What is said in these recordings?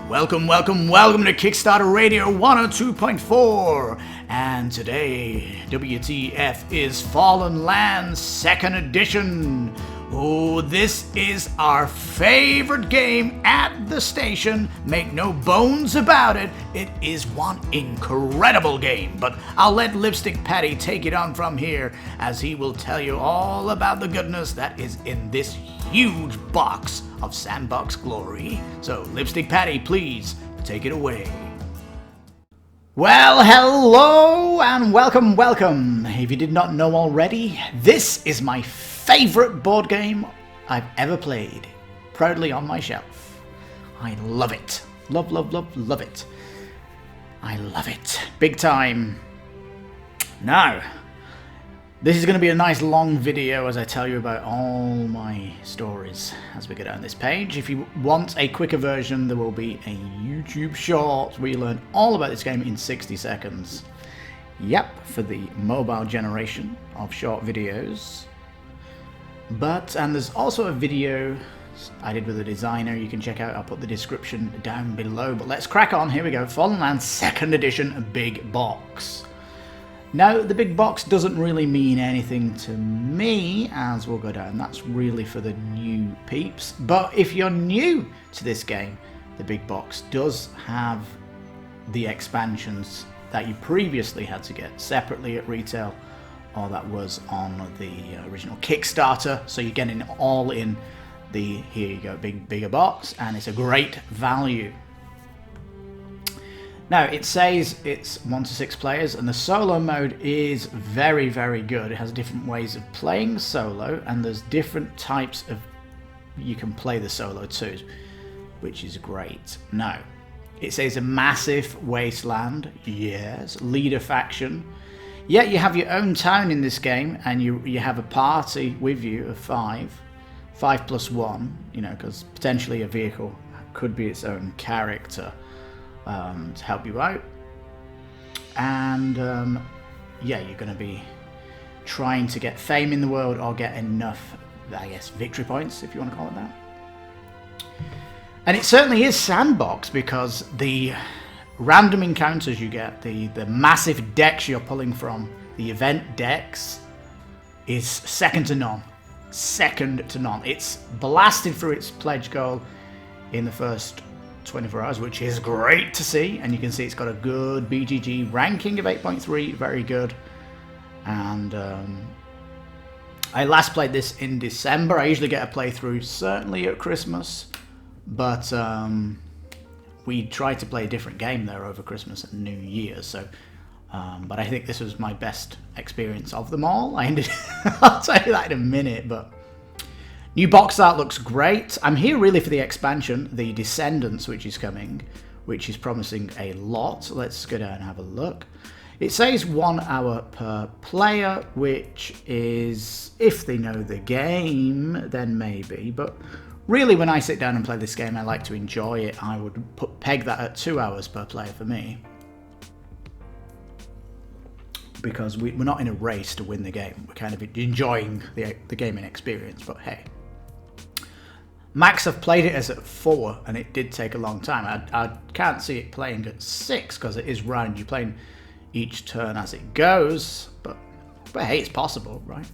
Welcome to Kickstarter Radio 102.4, and today, WTF is Fallen Lands 2nd Edition. Oh, this is our favorite game at the station, make no bones about it, it is one incredible game, but I'll let Lipstickpaddy take it on from here, as he will tell you all about the goodness that is in this huge box of sandbox glory. So, Lipstickpaddy, please take it away. Well, hello and welcome. If you did not know already, this is my favorite board game I've ever played. Proudly on my shelf. I love it. Love it. I love it. Big time. Now, this is going to be a nice long video as I tell you about all my stories as we go down this page. If you want a quicker version, there will be a YouTube short where you learn all about this game in 60 seconds. Yep, for the mobile generation of short videos. And there's also a video I did with a designer you can check out. I'll put the description down below. But let's crack on. Here we go. Fallen Lands 2nd Edition Big Box. Now, the big box doesn't really mean anything to me, as we'll go down. That's really for the new peeps. But if you're new to this game, the big box does have the expansions that you previously had to get separately at retail, or that was on the original Kickstarter. So you're getting it all in the, here you go, bigger box, and it's a great value. Now, it says it's 1 to 6 players, and the solo mode is very, very good. It has different ways of playing solo, and there's different types of you can play the solo too, which is great. Now, it says a massive wasteland, yes, leader faction. Yeah, you have your own town in this game, and you have a party with you of 5 plus 1, you know, because potentially a vehicle could be its own character. To help you out, and yeah, you're going to be trying to get fame in the world or get enough, I guess, victory points, if you want to call it that. And it certainly is sandbox, because the random encounters you get, the massive decks you're pulling from, the event decks, is second to none. It's blasted through its pledge goal in the first 24 hours, which is great to see, and you can see it's got a good BGG ranking of 8.3, very good. And I last played this in December. I usually get a playthrough certainly at Christmas, but we tried to play a different game there over Christmas and New Year, so but I think this was my best experience of them all. I'll tell you that in a minute, but new box art looks great. I'm here really for the expansion, the Descendants, which is coming, which is promising a lot. Let's go down and have a look. It says 1 hour per player, which is, if they know the game, then maybe. But really, when I sit down and play this game, I like to enjoy it. I would peg that at 2 hours per player for me, because we're not in a race to win the game. We're kind of enjoying the gaming experience, but hey. Max have played it as at 4, and it did take a long time. I can't see it playing at 6, because it is round. You're playing each turn as it goes, but hey, it's possible, right?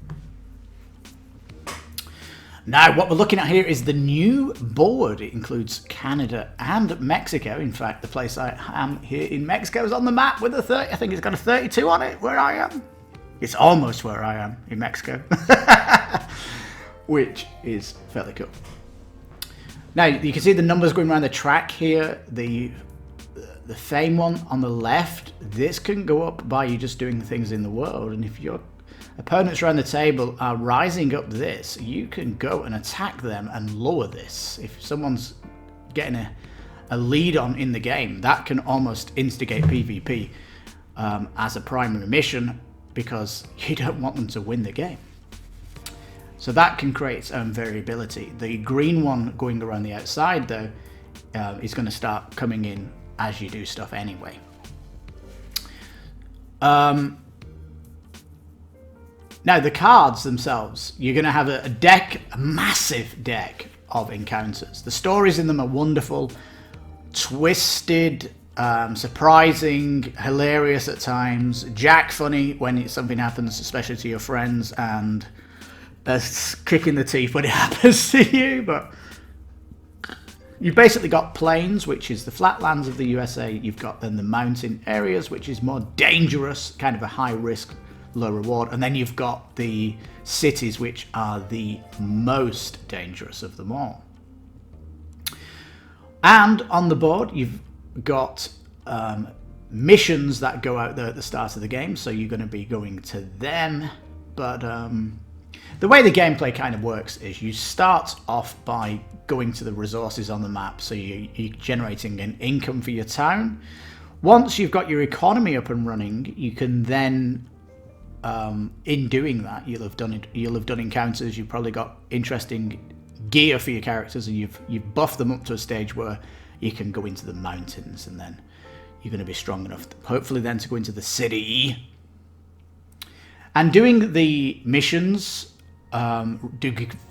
Now, what we're looking at here is the new board. It includes Canada and Mexico. In fact, the place I am here in Mexico is on the map with a 30. I think it's got a 32 on it where I am. It's almost where I am in Mexico, which is fairly cool. Now, you can see the numbers going around the track here. The fame one on the left, this can go up by you just doing things in the world. And if your opponents around the table are rising up this, you can go and attack them and lower this. If someone's getting a lead on in the game, that can almost instigate PvP as a primary mission, because you don't want them to win the game. So that can create its own variability. The green one going around the outside, though, is going to start coming in as you do stuff anyway. Now, the cards themselves, you're going to have a deck, a massive deck of encounters. The stories in them are wonderful. twisted, surprising, hilarious at times, Jack funny when something happens, especially to your friends, and a kick in the teeth when it happens to you. But you've basically got plains, which is the flatlands of the USA. You've got then the mountain areas, which is more dangerous, kind of a high risk, low reward. And then you've got the cities, which are the most dangerous of them all. And on the board, you've got missions that go out there at the start of the game, so you're going to be going to them. But the way the gameplay kind of works is you start off by going to the resources on the map, so you're generating an income for your town. Once you've got your economy up and running, you can then, in doing that, you'll have done encounters. You've probably got interesting gear for your characters, and you've buffed them up to a stage where you can go into the mountains, and then you're going to be strong enough, hopefully, then to go into the city. And doing the missions do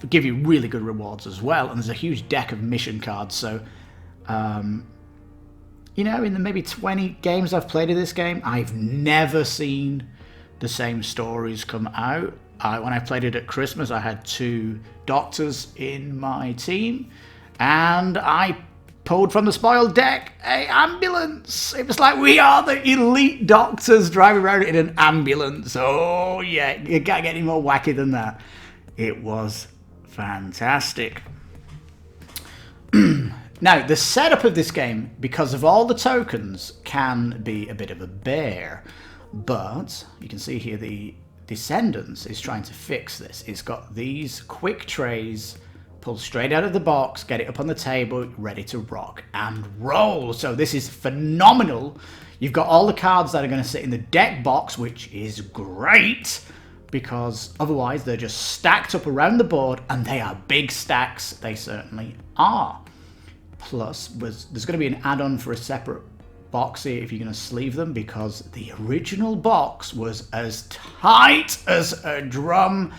give you really good rewards as well, and there's a huge deck of mission cards. So, you know, in the maybe 20 games I've played of this game, I've never seen the same stories come out. When I played it at Christmas, I had 2 doctors in my team, and I pulled from the spoiled deck a ambulance. It was like, we are the elite doctors driving around in an ambulance. Oh yeah, you can't get any more wacky than that. It was fantastic. Now, the setup of this game, because of all the tokens, can be a bit of a bear. But you can see here the Descendants is trying to fix this. It's got these quick trays, pull straight out of the box, get it up on the table, ready to rock and roll. So this is phenomenal. You've got all the cards that are going to sit in the deck box, which is great, because otherwise they're just stacked up around the board, and they are big stacks. They certainly are. Plus, there's going to be an add-on for a separate box here if you're going to sleeve them, because the original box was as tight as a drum,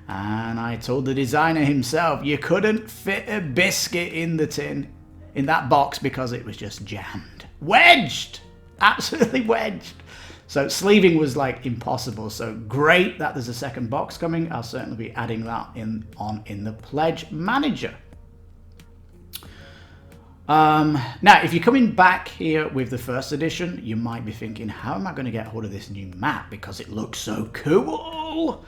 and I told the designer himself you couldn't fit a biscuit in the tin in that box because it was just jammed, wedged, absolutely wedged. So sleeving was like impossible. So great that there's a second box coming. I'll certainly be adding that in the pledge manager. Now, if you're coming back here with the first edition, you might be thinking, how am I going to get hold of this new map? Because it looks so cool.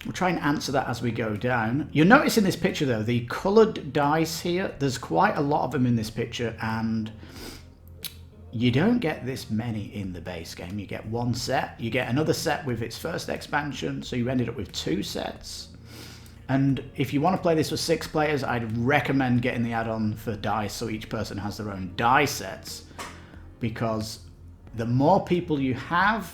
We'll try and answer that as we go down. You'll notice in this picture, though, the coloured dice here, there's quite a lot of them in this picture, and you don't get this many in the base game. You get 1 set. You get another set with its first expansion, so you ended up with 2 sets. And if you want to play this with 6 players, I'd recommend getting the add-on for dice, so each person has their own die sets, because the more people you have,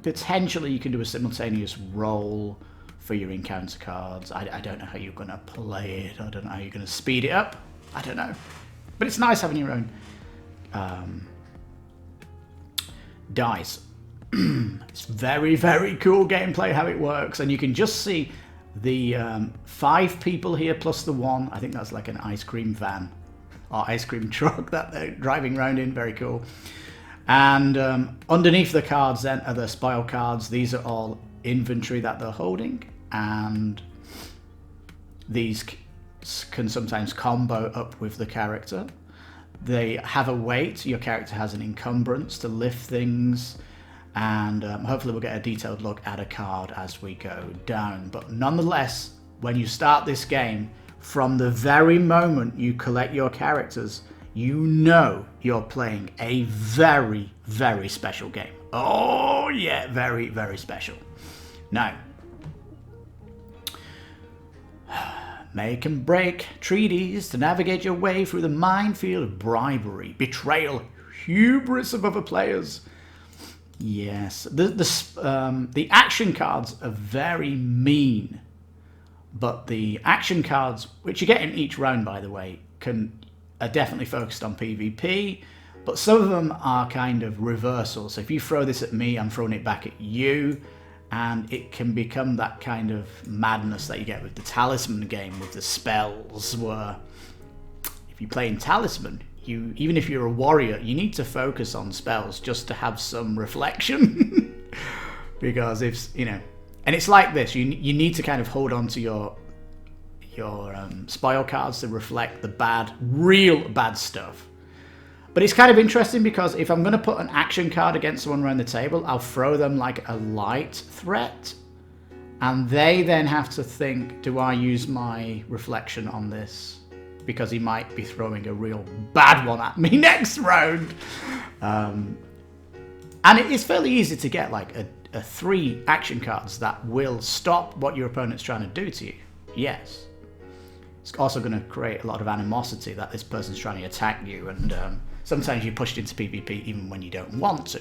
potentially you can do a simultaneous roll for your encounter cards. I don't know how you're going to play it. I don't know how you're going to speed it up. I don't know. But it's nice having your own dice. It's very, very cool gameplay how it works, and you can just see the 5 people here plus the 1. I think that's like an ice cream van or ice cream truck that they're driving around in. Very cool. And underneath the cards then are the spoil cards. These are all inventory that they're holding, and these can sometimes combo up with the character. They have a weight. Your character has an encumbrance to lift things, and hopefully we'll get a detailed look at a card as we go down. But nonetheless, when you start this game, from the very moment you collect your characters, you know you're playing a very, very special game. Oh yeah, very, very special. Now, make and break treaties to navigate your way through the minefield of bribery, betrayal, hubris of other players. Yes, the action cards are very mean, but the action cards, which you get in each round, by the way, are definitely focused on PvP, but some of them are kind of reversal. So if you throw this at me, I'm throwing it back at you, and it can become that kind of madness that you get with the Talisman game with the spells, where if you play in Talisman, even if you're a warrior, you need to focus on spells just to have some reflection. Because and it's like this, you need to kind of hold on to your spoil cards to reflect the real bad stuff. But it's kind of interesting because if I'm going to put an action card against someone around the table, I'll throw them like a light threat. And they then have to think, do I use my reflection on this? Because he might be throwing a real bad one at me next round. And it's fairly easy to get like a 3 action cards that will stop what your opponent's trying to do to you. Yes. It's also going to create a lot of animosity that this person's trying to attack you, and sometimes you're pushed into PvP even when you don't want to.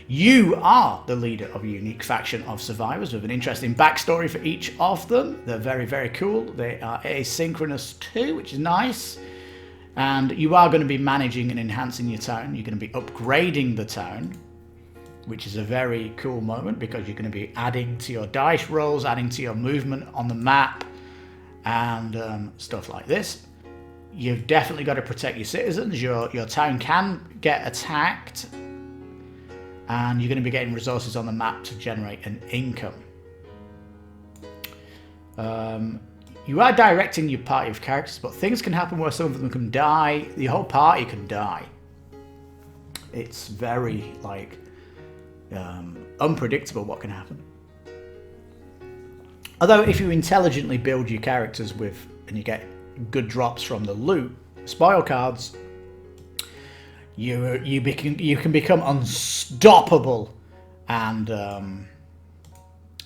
You are the leader of a unique faction of survivors with an interesting backstory for each of them. They're very, very cool. They are asynchronous too, which is nice. And you are going to be managing and enhancing your town. You're going to be upgrading the town, which is a very cool moment because you're going to be adding to your dice rolls, adding to your movement on the map, and stuff like this. You've definitely got to protect your citizens. Your town can get attacked, and you're going to be getting resources on the map to generate an income. You are directing your party of characters, but things can happen where some of them can die. The whole party can die. It's very unpredictable what can happen. Although if you intelligently build your characters and you get good drops from the loot, spoil cards, you can become unstoppable, and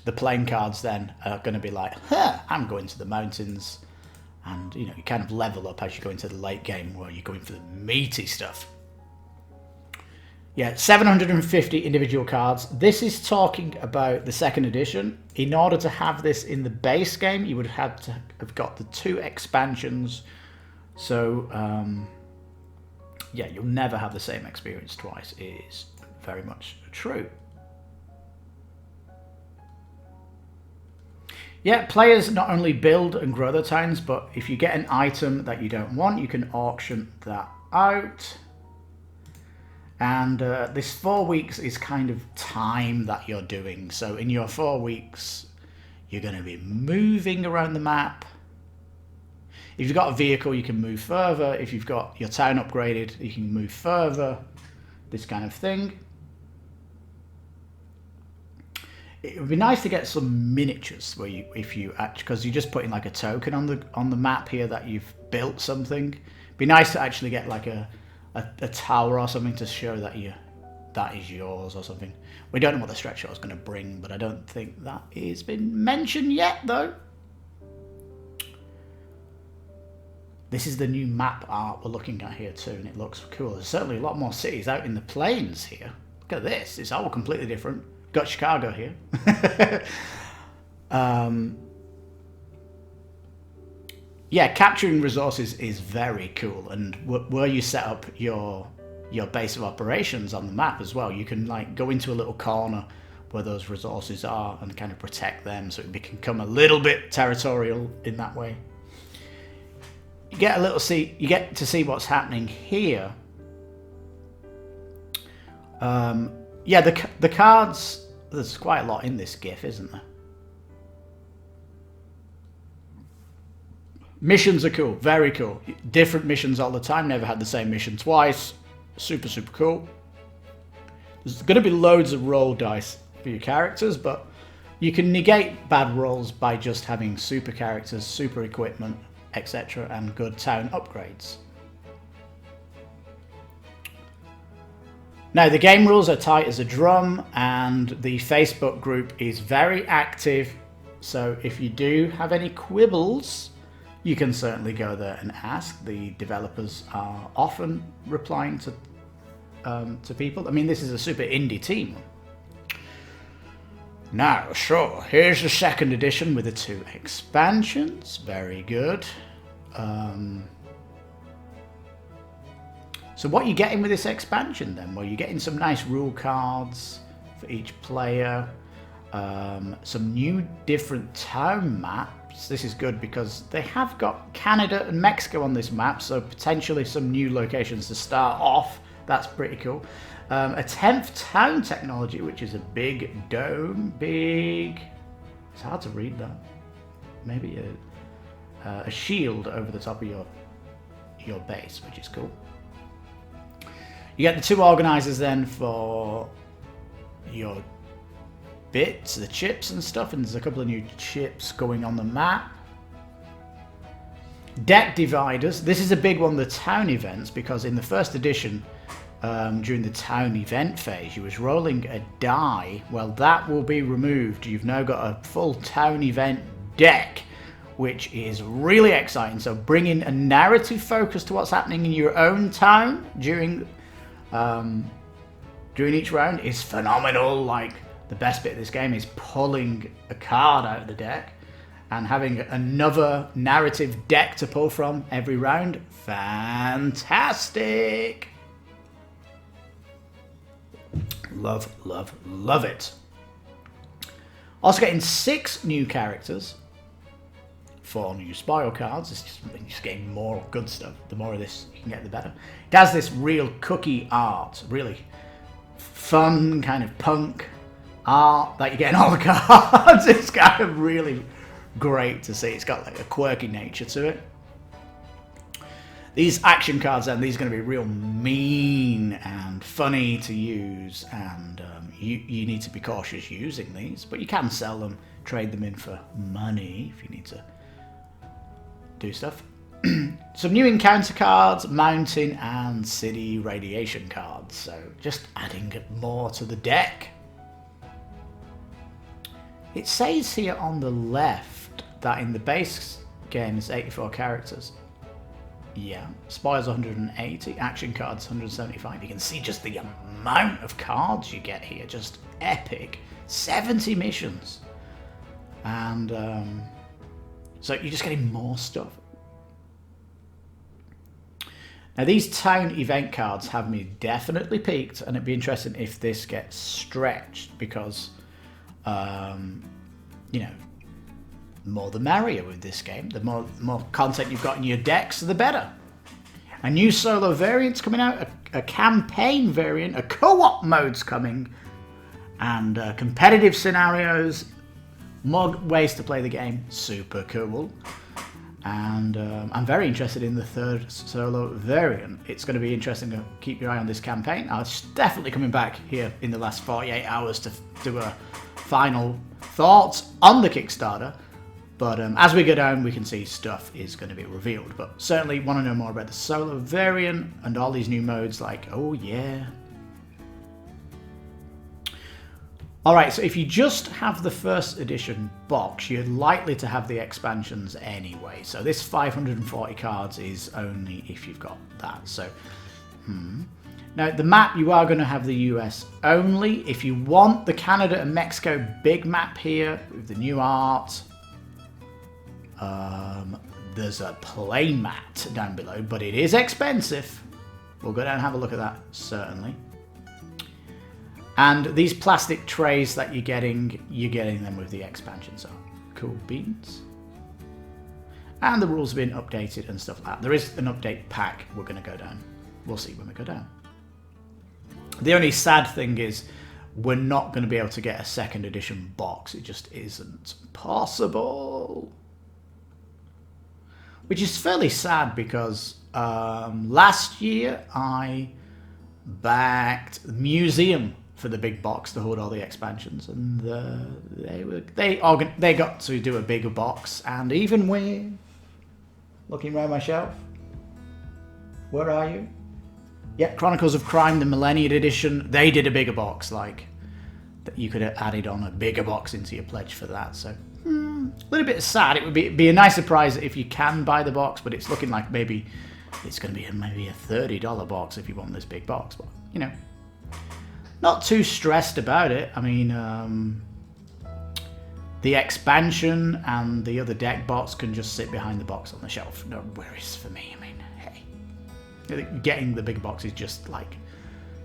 the playing cards then are going to be like, I'm going to the mountains, and you kind of level up as you go into the late game where you're going for the meaty stuff. Yeah, 750 individual cards. This is talking about the second edition. In order to have this in the base game, you would have to have got the 2 expansions. So, yeah, you'll never have the same experience twice. It is very much true. Yeah, players not only build and grow their towns, but if you get an item that you don't want, you can auction that out. And this 4 weeks is kind of time that you're doing. So in your 4 weeks, you're going to be moving around the map. If you've got a vehicle, you can move further. If you've got your town upgraded, you can move further. This kind of thing. It would be nice to get some miniatures where because you're just putting like a token on the map here that you've built something. It'd be nice to actually get like a tower or something to show that that is yours or something. We don't know what the stretch shot is going to bring, but I don't think that has been mentioned yet though. This is the new map art we're looking at here too, and it looks cool. There's certainly a lot more cities out in the plains here. Look at this, it's all completely different. Got Chicago here. Yeah, capturing resources is very cool, and where you set up your base of operations on the map as well, you can like go into a little corner where those resources are and kind of protect them, so it can become a little bit territorial in that way. You get to see what's happening here. Yeah, the cards, there's quite a lot in this GIF, isn't there? Missions are cool, very cool. Different missions all the time, never had the same mission twice. Super, super cool. There's going to be loads of roll dice for your characters, but you can negate bad rolls by just having super characters, super equipment, etc., and good town upgrades. Now, the game rules are tight as a drum, and the Facebook group is very active, so if you do have any quibbles, you can certainly go there and ask. The developers are often replying to people. I mean, this is a super indie team. Now, sure, here's the second edition with the 2 expansions. Very good. So what are you getting with this expansion then? Well, you're getting some nice rule cards for each player, some new different town maps, this is good because they have got Canada and Mexico on this map, so potentially some new locations to start off. That's pretty cool. A 10th town technology, which is a big dome, it's hard to read that. Maybe a shield over the top of your base, which is cool. You get the 2 organizers then for your bits, the chips and stuff, and there's a couple of new chips going on the map. Deck dividers. This is a big one, the town events, because in the first edition, during the town event phase, you was rolling a die. Well, that will be removed. You've now got a full town event deck, which is really exciting. So bringing a narrative focus to what's happening in your own town during each round is phenomenal. Like, the best bit of this game is pulling a card out of the deck and having another narrative deck to pull from every round. Fantastic! Love, love, love it. Also getting 6 new characters, 4 new spoil cards. It's just getting more good stuff. The more of this you can get, the better. It has this real cookie art, really fun kind of punk art that you get in all the cards. It's kind of really great to see. It's got like a quirky nature to it. These action cards then, these are going to be real mean and funny to use, and you need to be cautious using these, but you can sell them, trade them in for money if you need to do stuff. Some new encounter cards, mountain and city radiation cards, so just adding more to the deck. It says here on the left that in the base game is 84 characters. Yeah, spoils 180, action cards 175. You can see just the amount of cards you get here, just epic. 70 missions. And so you're just getting more stuff. Now these town event cards have me definitely peaked, and it'd be interesting if this gets stretched because, you know, more the merrier with this game. The more content you've got in your decks, the better. A new solo variant's coming out, a campaign variant, a co-op mode's coming, and competitive scenarios, more ways to play the game. Super cool. And I'm very interested in the 3rd solo variant. It's going to be interesting to keep your eye on this campaign. I was definitely coming back here in the last 48 hours to do a final thoughts on the Kickstarter. But as we go down, we can see stuff is going to be revealed. But certainly want to know more about the solo variant and all these new modes like, oh yeah. Alright, so if you just have the 1st edition box, you're likely to have the expansions anyway. So this 540 cards is only if you've got that. So, Now, the map, you are going to have the US only. If you want the Canada and Mexico big map here with the new art, there's a play mat down below, but it is expensive. We'll go down and have a look at that, certainly. And these plastic trays that you're getting them with the expansion, so cool beans. And the rules have been updated and stuff like that. There is an update pack we're going to go down. We'll see when we go down. The only sad thing is we're not going to be able to get a 2nd edition box. It just isn't possible. Which is fairly sad because last year I backed the museum for the big box to hold all the expansions, and they got to do a bigger box. And even when looking around my shelf, where are you? Yeah, Chronicles of Crime, the Millennium Edition, they did a bigger box. Like, you could have added on a bigger box into your pledge for that. So, a little bit sad. It would be a nice surprise if you can buy the box, but it's looking like maybe it's going to be maybe a $30 box if you want this big box. But, you know, not too stressed about it. I mean, the expansion and the other deck box can just sit behind the box on the shelf. No worries for me. I mean, hey, getting the big box is just like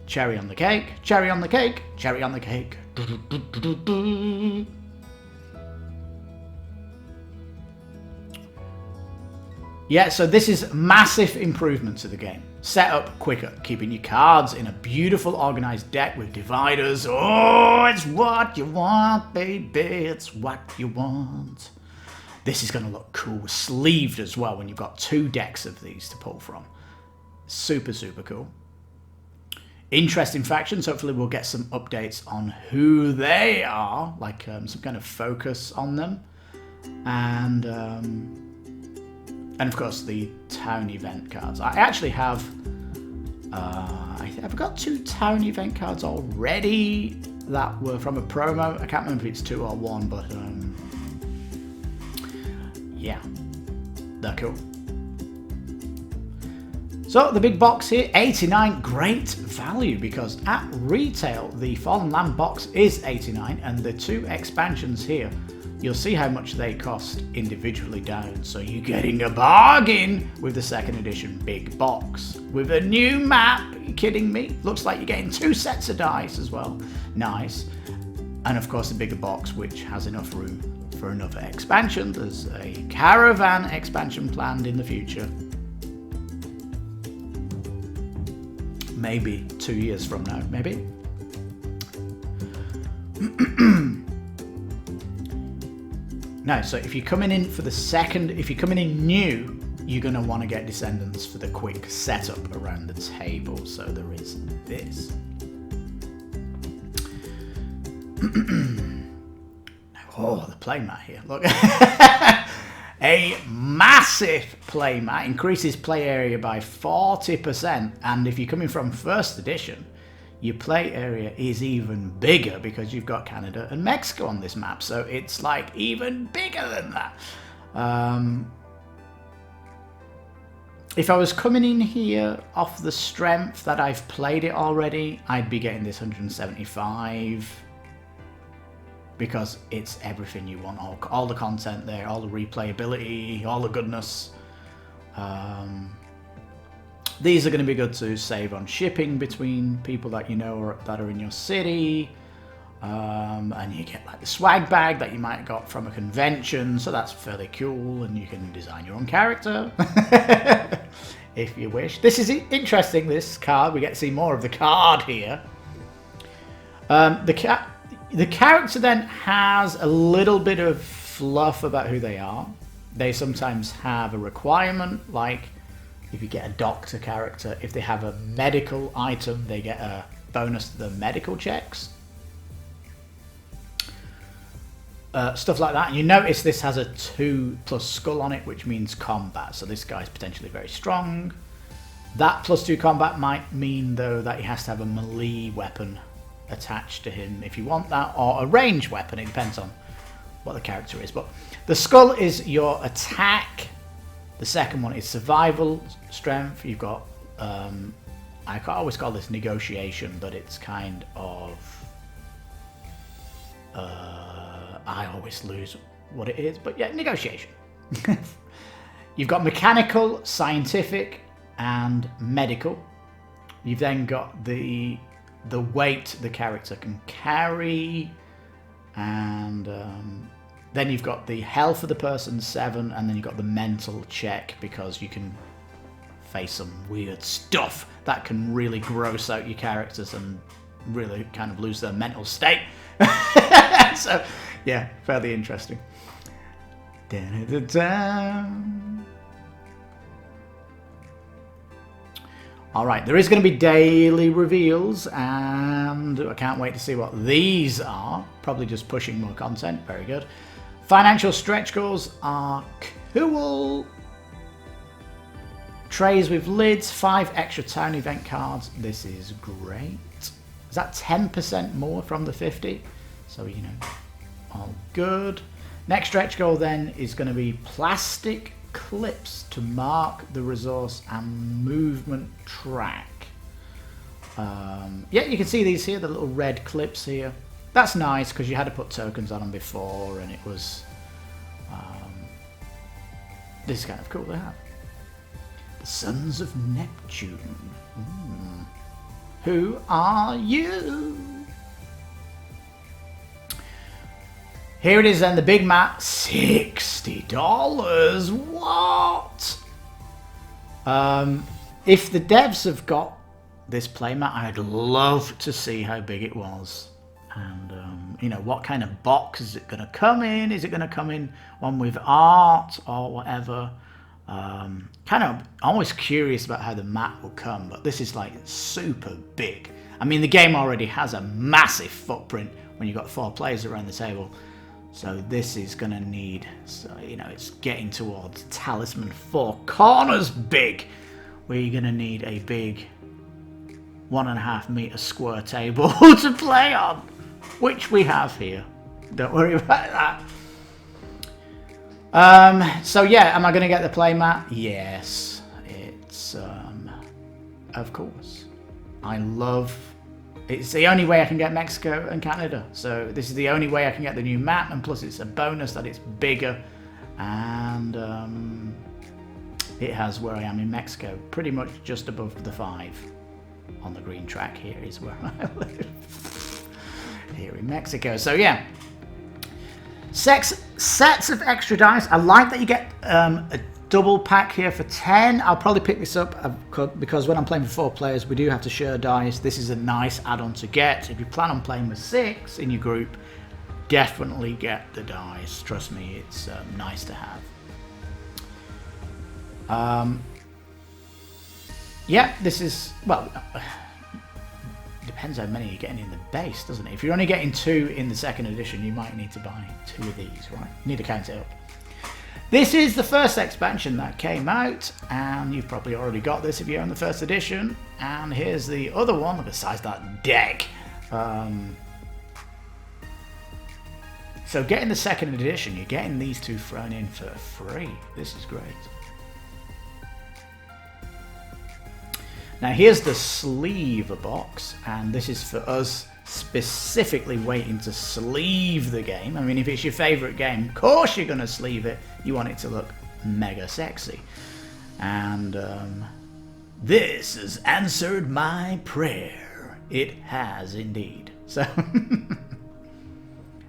cherry on the cake, cherry on the cake, cherry on the cake. Yeah, so this is massive improvement to the game. Setup quicker, keeping your cards in a beautiful organized deck with dividers. Oh, it's what you want, baby, it's what you want. This is going to look cool, sleeved as well when you've got 2 decks of these to pull from. Super, super cool. Interesting factions, hopefully we'll get some updates on who they are, like some kind of focus on them. And of course the town event cards. I actually have, I've got 2 town event cards already that were from a promo. I can't remember if it's 2 or 1, but yeah, they're cool. So the big box here, 89, great value, because at retail the Fallen Land box is 89, and the 2 expansions here, you'll see how much they cost individually down. So you're getting a bargain with the 2nd edition big box with a new map. Are you kidding me? Looks like you're getting 2 sets of dice as well. Nice. And of course the bigger box, which has enough room for another expansion. There's a caravan expansion planned in the future. Maybe 2 years from now, maybe. No, so if you're coming in for the second, if you're coming in new, you're going to want to get Descendants for the quick setup around the table. So there is this. Oh, the playmat here. Look. A massive playmat, increases play area by 40%. And if you're coming from 1st edition, your play area is even bigger because you've got Canada and Mexico on this map. So it's like even bigger than that. If I was coming in here off the strength that I've played it already, I'd be getting this 175 because it's everything you want. All the content there, all the replayability, all the goodness. These are going to be good to save on shipping between people that you know or that are in your city. And you get like the swag bag that you might have got from a convention, so that's fairly cool, and you can design your own character if you wish. This is interesting, this card. We get to see more of the card here. The character then has a little bit of fluff about who they are. They sometimes have a requirement, like if you get a doctor character, if they have a medical item, they get a bonus to the medical checks. Stuff like that. And you notice this has a 2+ skull on it, which means combat. So this guy's potentially very strong. That +2 combat might mean, though, that he has to have a melee weapon attached to him if you want that, or a ranged weapon. It depends on what the character is. But the skull is your attack. The second one is survival strength. You've got, I always call this negotiation, but it's kind of, I always lose what it is, but yeah, negotiation. You've got mechanical, scientific, and medical. You've then got the weight the character can carry, and then you've got the health of the person, 7, and then you've got the mental check, because you can face some weird stuff that can really gross out your characters and really kind of lose their mental state. So, yeah, fairly interesting. Alright, there is going to be daily reveals, and I can't wait to see what these are. Probably just pushing more content. Very good. Financial stretch goals are cool. Trays with lids, 5 extra town event cards. This is great. Is that 10% more from the 50? So, you know, all good. Next stretch goal then is going to be plastic clips to mark the resource and movement track. Yeah, you can see these here, the little red clips here. That's nice because you had to put tokens on them before, and it was this is kind of cool to have. The Sons of Neptune. Who are you? Here it is then, the big map, $60. What? If the devs have got this playmat, I'd love to see how big it was. And, you know, what kind of box is it going to come in? Is it going to come in one with art or whatever? Kind of always curious about how the mat will come, but this is like super big. I mean, the game already has a massive footprint when you've got 4 players around the table. So this is going to need, so, you know, it's getting towards Talisman 4 corners big, where you're going to need a big 1.5 meter square table to play on, which we have here. Don't worry about that. So yeah, am I going to get the playmat? Yes, it's, of course. It's the only way I can get Mexico and Canada. So this is the only way I can get the new map, and plus it's a bonus that it's bigger, and it has where I am in Mexico, pretty much just above the 5 on the green track. Here is where I live, here in Mexico. So yeah. Sets of extra dice. I like that you get a double pack here for 10. I'll probably pick this up because when I'm playing with 4 players, we do have to share dice. This is a nice add-on to get. If you plan on playing with 6 in your group, definitely get the dice. Trust me, it's nice to have. Yeah, this is, well, depends how many you're getting in the base, doesn't it? If you're only getting 2 in the 2nd edition, you might need to buy 2 of these, right? You need to count it up. This is the first expansion that came out, and you've probably already got this if you own the 1st edition. And here's the other one besides that deck. So getting the 2nd edition, you're getting these 2 thrown in for free. This is great. Now here's the sleeve box, and this is for us specifically waiting to sleeve the game. I mean, if it's your favourite game, of course you're going to sleeve it. You want it to look mega sexy. And this has answered my prayer. It has indeed. So,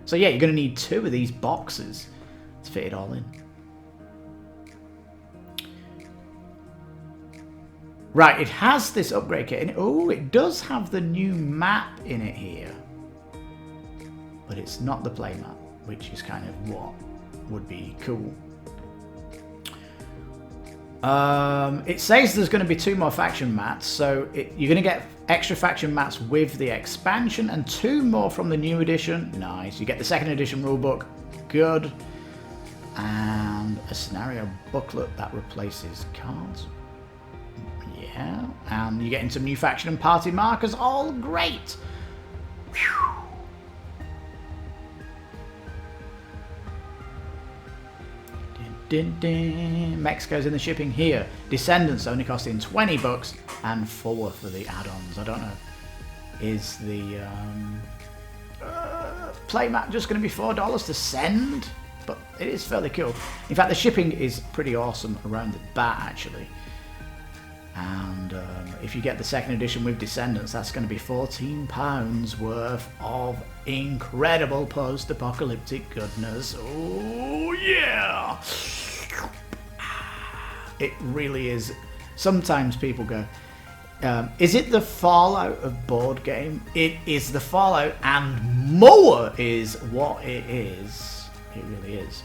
so yeah, you're going to need 2 of these boxes to fit it all in. Right, it has this upgrade kit in it. Oh, it does have the new map in it here. But it's not the playmat, which is kind of what would be cool. It says there's going to be 2 more faction mats, so you're going to get extra faction mats with the expansion and 2 more from the new edition. Nice. You get the 2nd edition rulebook. Good. And a scenario booklet that replaces cards. Yeah, and you're getting some new faction and party markers. All great. Whew. Din, din, din. Mexico's in the shipping here. Descendants only costing $20 and 4 for the add-ons. I don't know. Is the playmat just going to be $4 to send? But it is fairly cool. In fact, the shipping is pretty awesome around the bat, actually. And if you get the 2nd edition with Descendants, that's going to be £14 worth of incredible post-apocalyptic goodness. Oh yeah! It really is. Sometimes people go, is it the Fallout of board game? It is the Fallout, and more is what it is. It really is.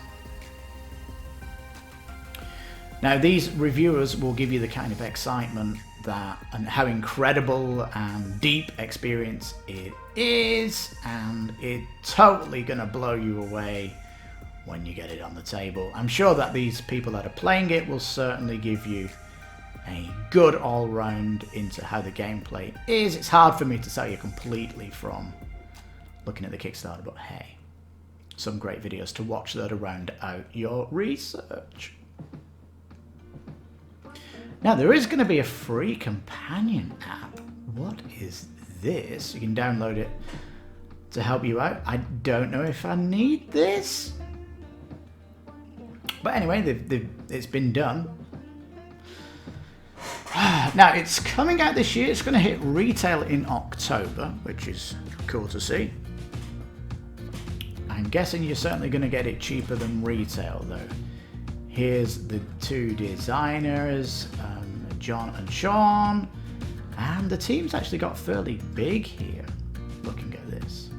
Now, these reviewers will give you the kind of excitement that and how incredible and deep experience it is, and it's totally going to blow you away when you get it on the table. I'm sure that these people that are playing it will certainly give you a good all-round into how the gameplay is. It's hard for me to tell you completely from looking at the Kickstarter, but hey, some great videos to watch that round out your research. Now, there is going to be a free companion app. What is this? You can download it to help you out. I don't know if I need this. But anyway, it's been done. Now, it's coming out this year. It's going to hit retail in October, which is cool to see. I'm guessing you're certainly going to get it cheaper than retail, though. Here's the 2 designers. Jon and Sean. And the team's actually got fairly big here, looking at this.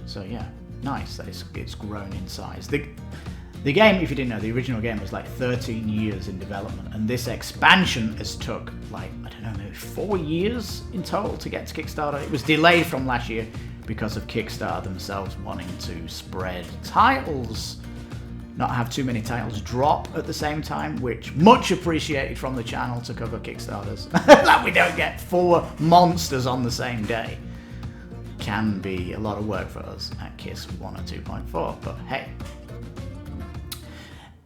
So yeah, nice that it's grown in size. The game, if you didn't know, the original game was like 13 years in development, and this expansion has took like, I don't know, maybe 4 years in total to get to Kickstarter. It was delayed from last year because of Kickstarter themselves wanting to spread titles, not have too many titles drop at the same time, which much appreciated from the channel to cover Kickstarters. That we don't get 4 monsters on the same day. Can be a lot of work for us at KISS 102.4, but hey.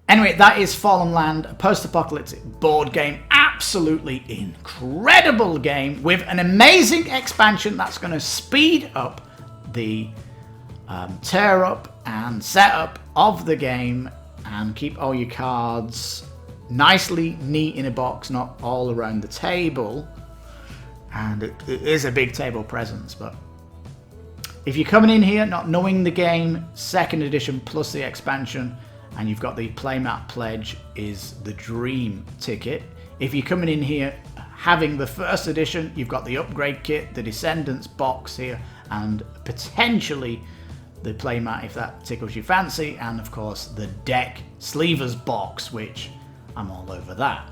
Anyway, that is Fallen Land, a post-apocalyptic board game. Absolutely incredible game with an amazing expansion that's going to speed up the tear up and setup of the game and keep all your cards nicely neat in a box, not all around the table. And it is a big table presence, but if you're coming in here not knowing the game, 2nd edition plus the expansion, and you've got the playmat pledge, is the dream ticket. If you're coming in here having the 1st edition, you've got the upgrade kit, the Descendants box here, and potentially the playmat if that tickles your fancy, and of course the deck sleevers box, which I'm all over that.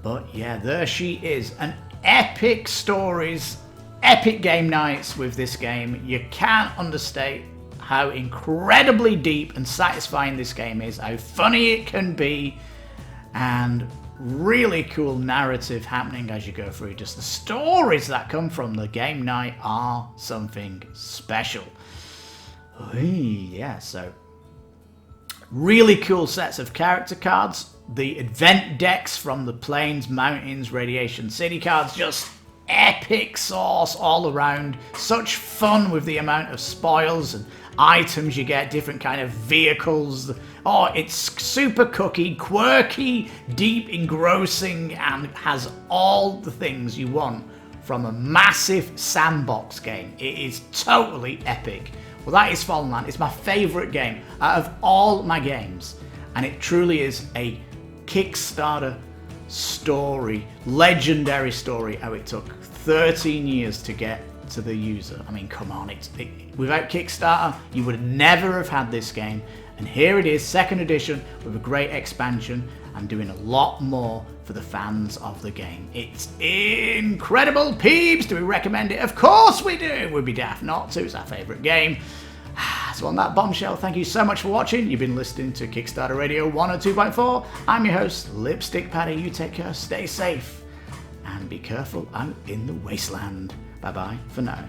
But yeah, there she is. An epic stories, epic game nights with this game. You can't understate how incredibly deep and satisfying this game is, how funny it can be, and really cool narrative happening as you go through. Just the stories that come from the game night are something special. Yeah, so really cool sets of character cards. The event decks from the Plains, Mountains, Radiation City cards, just epic sauce all around. Such fun with the amount of spoils and items you get, different kind of vehicles. Oh, it's super cookie, quirky, deep, engrossing, and has all the things you want from a massive sandbox game. It is totally epic. Well, that is Fallen Land. It's my favourite game out of all my games, and it truly is a Kickstarter story, legendary story, how it took 13 years to get to the user. I mean, come on, without Kickstarter, you would never have had this game. And here it is, 2nd edition, with a great expansion and doing a lot more for the fans of the game. It's incredible, peeps. Do we recommend it? Of course we do. We'd be daft not to. It's our favourite game. So on that bombshell, thank you so much for watching. You've been listening to Kickstarter Radio 102.4. I'm your host, Lipstickpaddy. You take care, stay safe, and be careful out in the wasteland. Bye-bye for now.